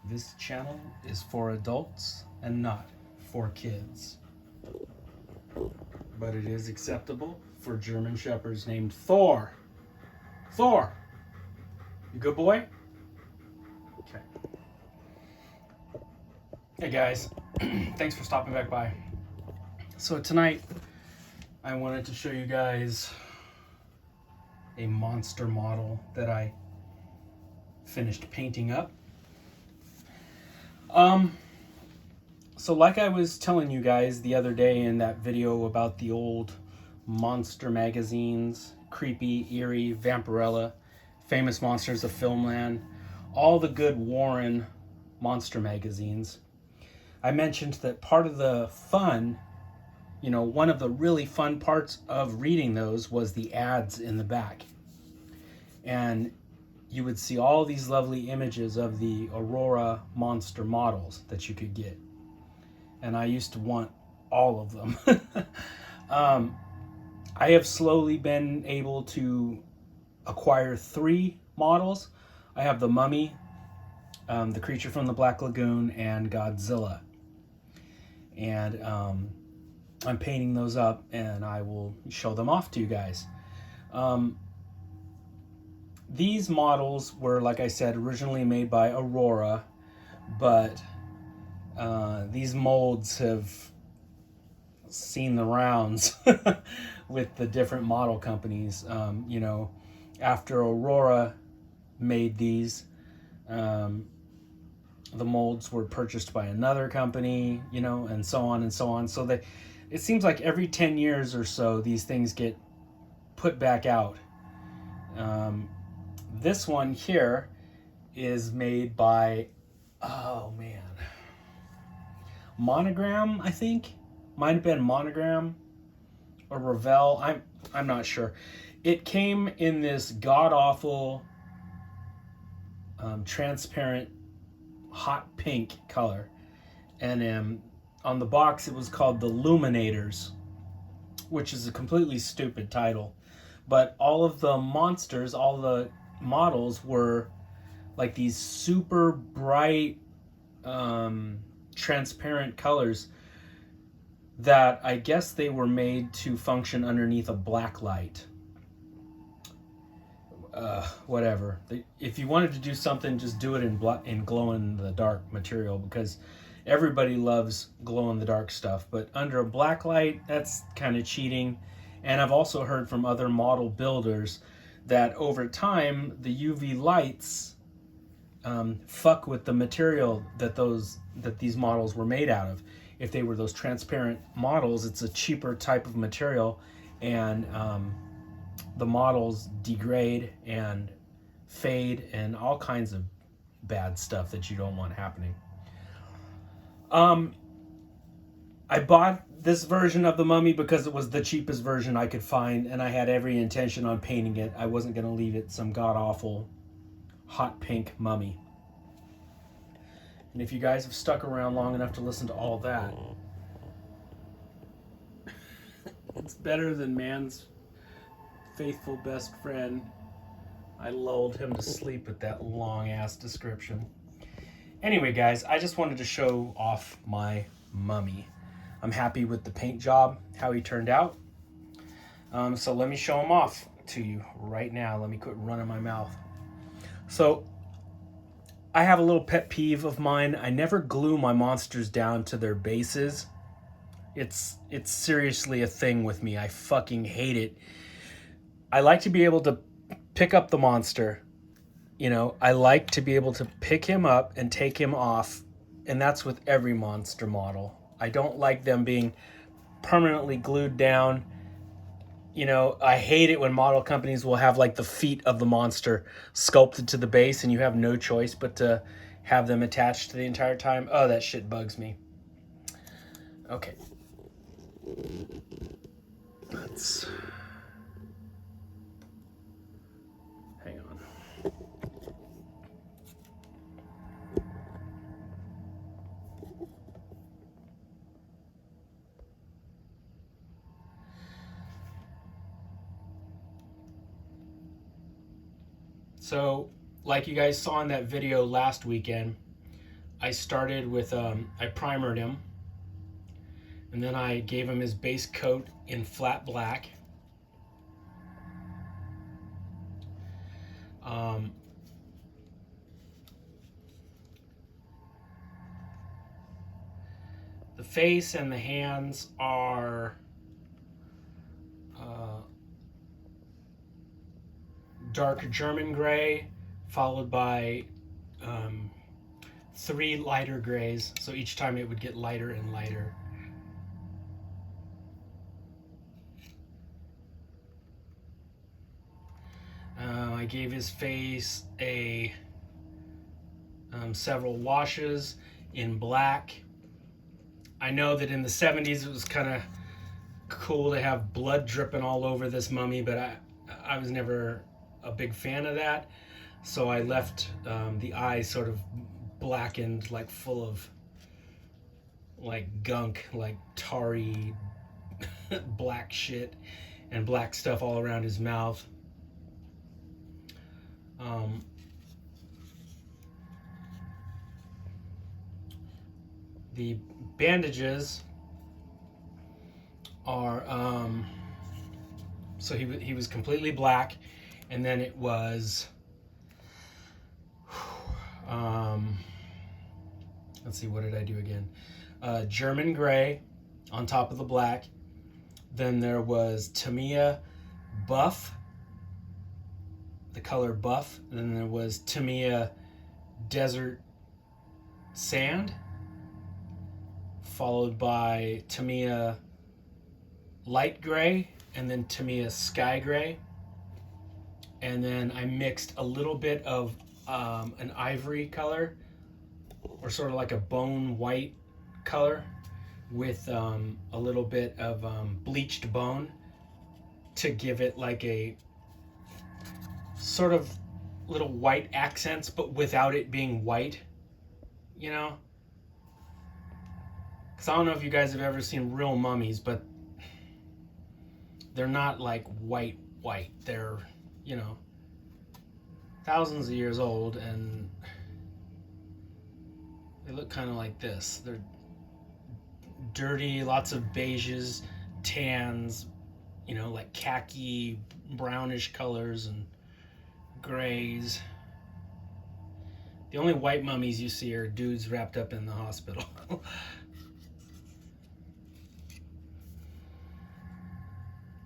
This channel is for adults and not for kids. But it is acceptable for German Shepherds named Thor. Thor! You good boy? Okay. Hey guys, thanks for stopping back by. So tonight, I wanted to show you guys a monster model that I finished painting up. So like I was telling you guys the other day in that video about the old monster magazines, Creepy, Eerie, Vampirella, Famous Monsters of Filmland, all the good Warren monster magazines, I mentioned that part of the fun, you know, one of the really fun parts of reading those was the ads in the back. And you would see all these lovely images of the Aurora monster models that you could get. And I used to want all of them. I have slowly been able to acquire 3 models. I have the Mummy, the Creature from the Black Lagoon, and Godzilla. And I'm painting those up and I will show them off to you guys. These models were, like I said, originally made by Aurora, but these molds have seen the rounds with the different model companies. You know, after Aurora made these, the molds were purchased by another company, you know, and so on and so on. So it seems like every 10 years or so, these things get put back out. This one here is made by, oh man, Monogram, I think. Might have been Monogram or Revell. I'm not sure. It came in this god-awful transparent hot pink color. And on the box it was called the Luminators, which is a completely stupid title. But all of the monsters, all the models were like these super bright transparent colors that I guess they were made to function underneath a black light. Whatever. If you wanted to do something, just do it in glow-in-the-dark material, because everybody loves glow-in-the-dark stuff. But under a black light, that's kind of cheating. And I've also heard from other model builders that over time, the UV lights fuck with the material that these models were made out of. If they were those transparent models, it's a cheaper type of material, and the models degrade and fade and all kinds of bad stuff that you don't want happening. I bought this version of the Mummy because it was the cheapest version I could find, and I had every intention on painting it. I wasn't going to leave it some god-awful hot pink mummy. And if you guys have stuck around long enough to listen to all that, it's better than man's faithful best friend. I lulled him to sleep with that long-ass description. Anyway, guys, I just wanted to show off my mummy. I'm happy with the paint job, how he turned out. So let me show him off to you right now. Let me quit running my mouth. So I have a little pet peeve of mine. I never glue my monsters down to their bases. It's seriously a thing with me. I fucking hate it. I like to be able to pick up the monster. You know, I like to be able to pick him up and take him off. And that's with every monster model. I don't like them being permanently glued down. You know, I hate it when model companies will have like the feet of the monster sculpted to the base and you have no choice but to have them attached the entire time. Oh, that shit bugs me. Okay. Let's... hang on. So, like you guys saw in that video last weekend, I started with, I primered him, and then I gave him his base coat in flat black. The face and the hands are dark German gray, followed by 3 lighter grays. So each time it would get lighter and lighter. I gave his face a several washes in black. I know that in the 70s it was kind of cool to have blood dripping all over this mummy, but I was never a big fan of that. So I left the eyes sort of blackened, like full of like gunk, like tarry black shit and black stuff all around his mouth. The bandages are so he was completely black, and then it was let's see, what did I do again? German gray on top of the black. Then there was Tamiya buff, the color buff. And then there was Tamiya desert sand, followed by Tamiya light gray, and then Tamiya sky gray. And then I mixed a little bit of an ivory color, or sort of like a bone white color, with a little bit of bleached bone to give it like a sort of little white accents, but without it being white, you know? Because I don't know if you guys have ever seen real mummies, but they're not like white. They're, you know, thousands of years old, and they look kind of like this. They're dirty, lots of beiges, tans, you know, like khaki, brownish colors, and grays. The only white mummies you see are dudes wrapped up in the hospital.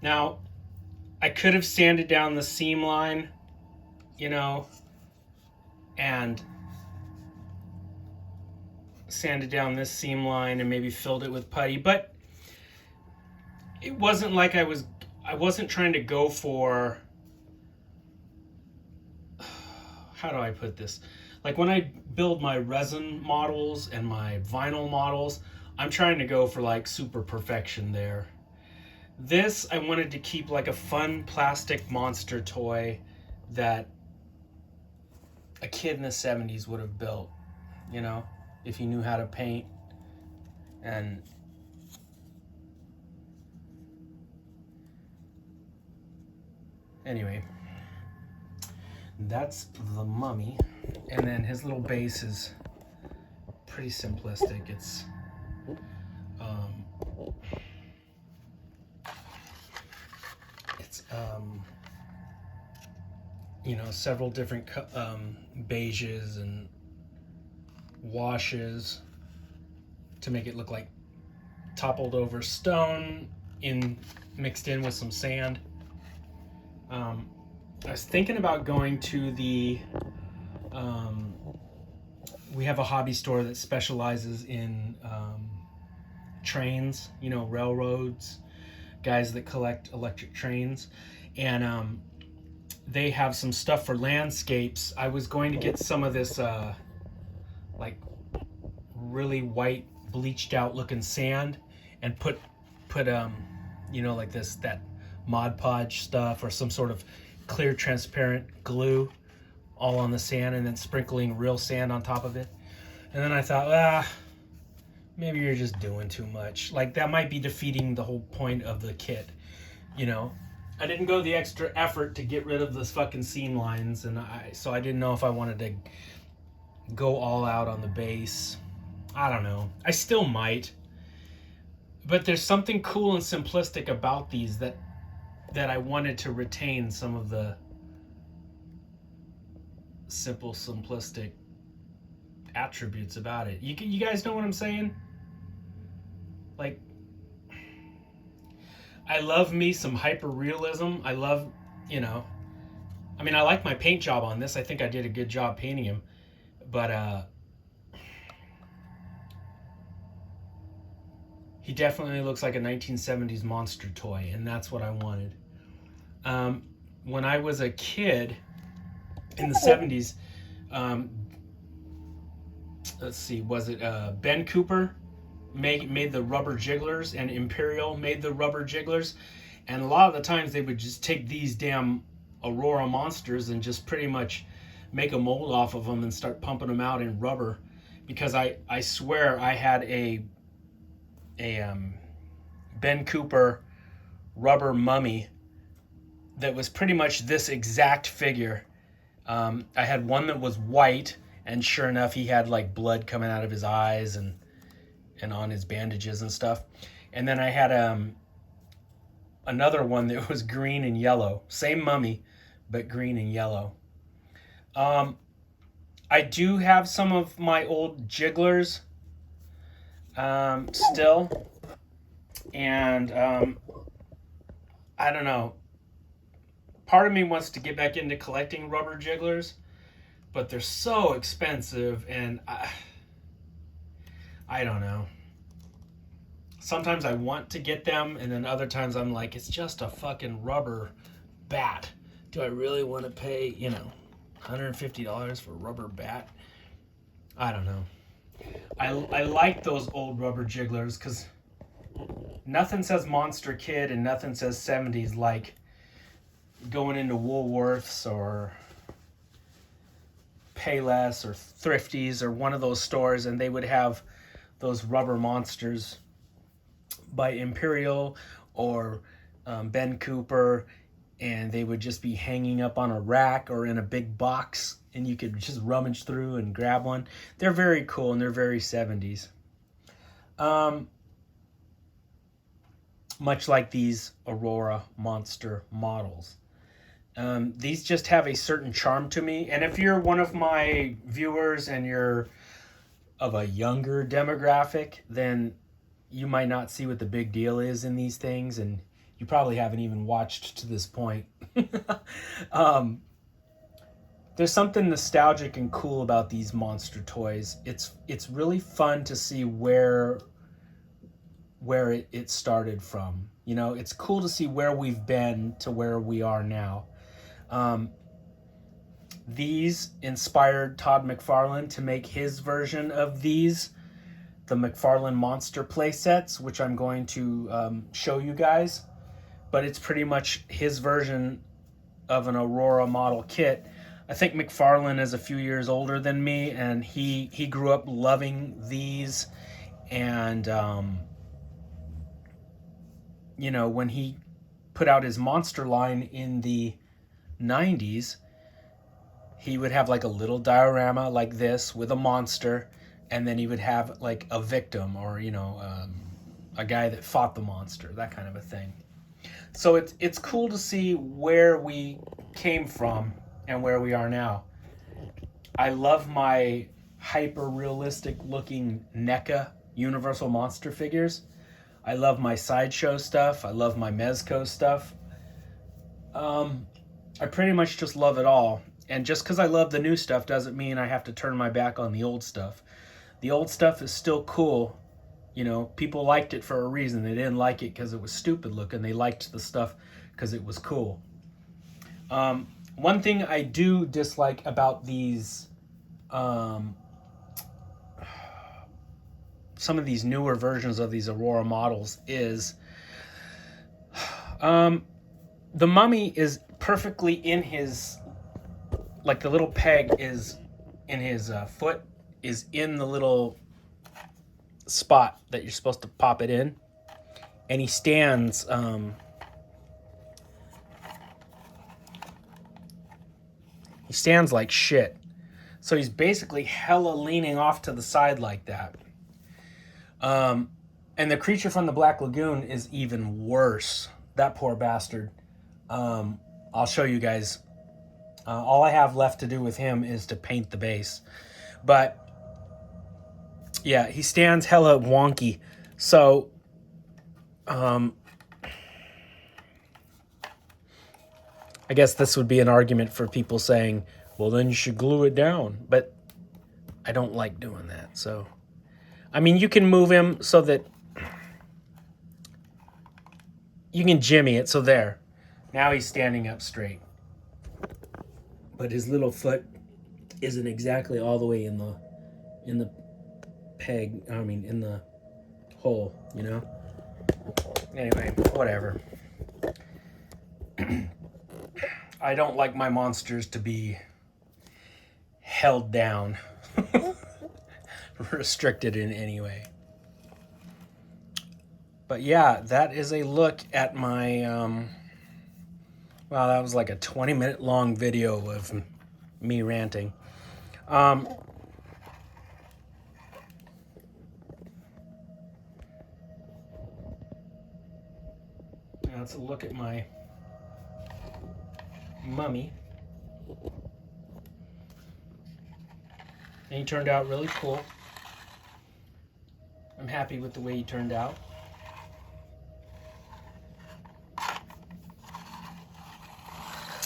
Now, I could have sanded down the seam line, you know, and sanded down this seam line and maybe filled it with putty, but it wasn't like I wasn't trying to go for, how do I put this? Like when I build my resin models and my vinyl models, I'm trying to go for like super perfection there. This, I wanted to keep like a fun plastic monster toy that a kid in the 70s would have built, you know, if he knew how to paint. And anyway, that's the mummy. And then his little base is pretty simplistic. It's you know, several different beiges and washes to make it look like toppled over stone mixed in with some sand. I was thinking about going to the we have a hobby store that specializes in trains, you know, railroads, guys that collect electric trains, and they have some stuff for landscapes. I was going to get some of this like really white bleached out looking sand and put you know, like that Mod Podge stuff or some sort of clear transparent glue all on the sand, and then sprinkling real sand on top of it. And then I thought, maybe you're just doing too much. Like that might be defeating the whole point of the kit, you know? I didn't go the extra effort to get rid of those fucking seam lines, and so I didn't know if I wanted to go all out on the base. I don't know. I still might. But there's something cool and simplistic about these that I wanted to retain some of the simple, simplistic attributes about it. You guys know what I'm saying? Like, I love me some hyper realism. I love, I mean, I like my paint job on this. I think I did a good job painting him. But he definitely looks like a 1970s monster toy, and that's what I wanted. When I was a kid in the 70s, let's see, was it Ben Cooper made the rubber jigglers, and Imperial made the rubber jigglers, and a lot of the times they would just take these damn Aurora monsters and just pretty much make a mold off of them and start pumping them out in rubber, because I swear I had a Ben Cooper rubber mummy that was pretty much this exact figure. I had one that was white, and sure enough, he had like blood coming out of his eyes and on his bandages and stuff. And then I had another one that was green and yellow. Same mummy, but green and yellow. I do have some of my old jigglers still. And I don't know. Part of me wants to get back into collecting rubber jigglers, but they're so expensive, and I don't know. Sometimes I want to get them, and then other times I'm like, it's just a fucking rubber bat. Do I really want to pay, $150 for a rubber bat? I don't know. I like those old rubber jigglers because nothing says Monster Kid and nothing says 70s like going into Woolworths or Payless or Thrifties or one of those stores, and they would have those rubber monsters by Imperial or Ben Cooper, and they would just be hanging up on a rack or in a big box, and you could just rummage through and grab one. They're very cool, and they're very 70s. Much like these Aurora monster models. These just have a certain charm to me, and if you're one of my viewers and you're of a younger demographic, then you might not see what the big deal is in these things, and you probably haven't even watched to this point. There's something nostalgic and cool about these monster toys. It's really fun to see where it started from. It's cool to see where we've been to where we are now. These inspired Todd McFarlane to make his version of these, the McFarlane Monster playsets, which I'm going to show you guys. But it's pretty much his version of an Aurora model kit. I think McFarlane is a few years older than me, and he grew up loving these. And, when he put out his monster line in the 90s, he would have like a little diorama like this with a monster, and then he would have like a victim or a guy that fought the monster, that kind of a thing. So it's cool to see where we came from and where we are now. I love my hyper realistic looking NECA Universal Monster figures. I love my Sideshow stuff. I love my Mezco stuff. I pretty much just love it all. And just because I love the new stuff doesn't mean I have to turn my back on the old stuff. The old stuff is still cool. People liked it for a reason. They didn't like it because it was stupid looking. They liked the stuff because it was cool. One thing I do dislike about these, some of these newer versions of these Aurora models is, the mummy is perfectly in his, like the little peg is in his foot, is in the little spot that you're supposed to pop it in, and he stands like shit. So he's basically hella leaning off to the side like that. And the creature from the Black Lagoon is even worse. That poor bastard. I'll show you guys. All I have left to do with him is to paint the base. But yeah, he stands hella wonky. So I guess this would be an argument for people saying, well, then you should glue it down. But I don't like doing that. So, I mean, you can move him so that you can jimmy it. So there. Now he's standing up straight. But his little foot isn't exactly all the way in the peg. I mean, in the hole, you know? Anyway, whatever. I don't like my monsters to be held down, restricted in any way. But yeah, that is a look at my, wow, that was like a 20-minute long video of me ranting. Let's look at my mummy. And he turned out really cool. I'm happy with the way he turned out.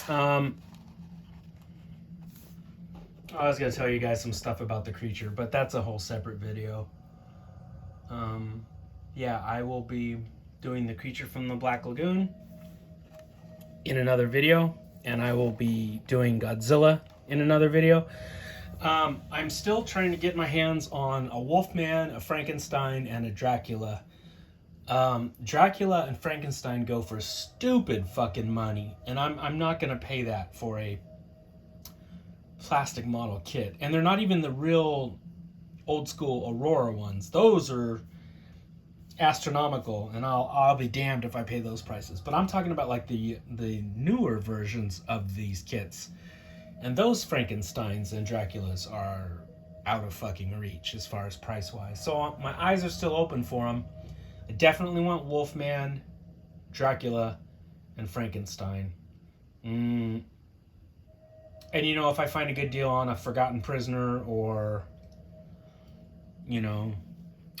I was going to tell you guys some stuff about the creature, but that's a whole separate video. Yeah, I will be doing the creature from the Black Lagoon in another video, and I will be doing Godzilla in another video. I'm still trying to get my hands on a Wolfman, a Frankenstein, and a Dracula. Dracula and Frankenstein go for stupid fucking money, and I'm not gonna pay that for a plastic model kit. And they're not even the real old school Aurora ones. Those are astronomical, and I'll be damned if I pay those prices. But I'm talking about like the newer versions of these kits, and those Frankensteins and Draculas are out of fucking reach as far as price wise. So my eyes are still open for them. I definitely want Wolfman, Dracula, and Frankenstein. And you know, if I find a good deal on a Forgotten Prisoner, or you know,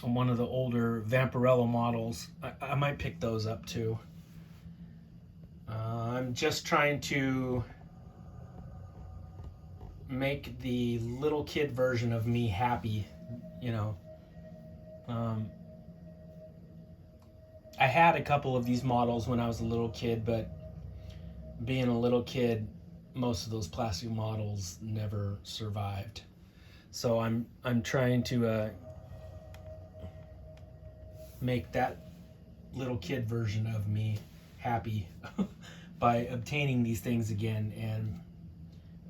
on one of the older Vampirella models, I might pick those up too. I'm just trying to make the little kid version of me happy, you know. I had a couple of these models when I was a little kid, but being a little kid, most of those plastic models never survived. So I'm trying to make that little kid version of me happy by obtaining these things again and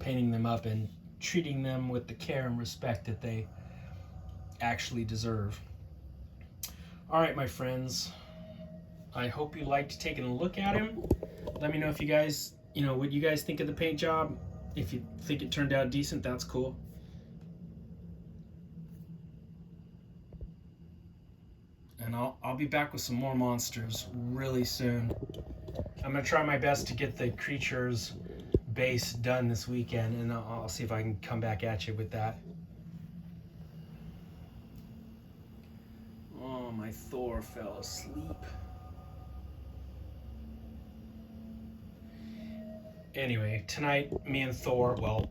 painting them up and treating them with the care and respect that they actually deserve. All right, my friends, I hope you liked taking a look at him. Let me know if you guys, you know, what you guys think of the paint job. If you think it turned out decent, that's cool. And I'll be back with some more monsters really soon. I'm gonna try my best to get the creatures base done this weekend, and I'll see if I can come back at you with that. Oh, my Thor fell asleep. Anyway, tonight, me and Thor, well,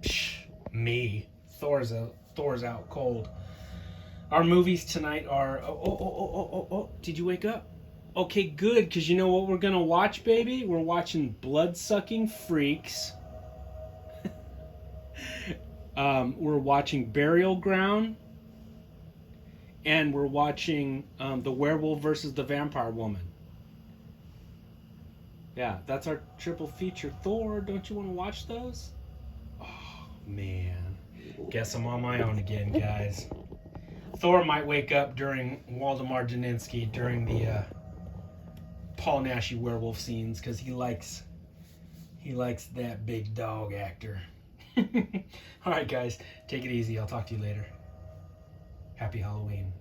Thor's out cold. Our movies tonight are, did you wake up? Okay, good, because you know what we're gonna watch, baby? We're watching Blood-Sucking Freaks. We're watching Burial Ground. And we're watching The Werewolf versus the Vampire Woman. Yeah, that's our triple feature. Thor, don't you want to watch those? Oh, man. Guess I'm on my own again, guys. Thor might wake up during Waldemar Daninsky during the Paul Naschy werewolf scenes, because he likes that big dog actor. All right, guys, take it easy. I'll talk to you later. Happy Halloween.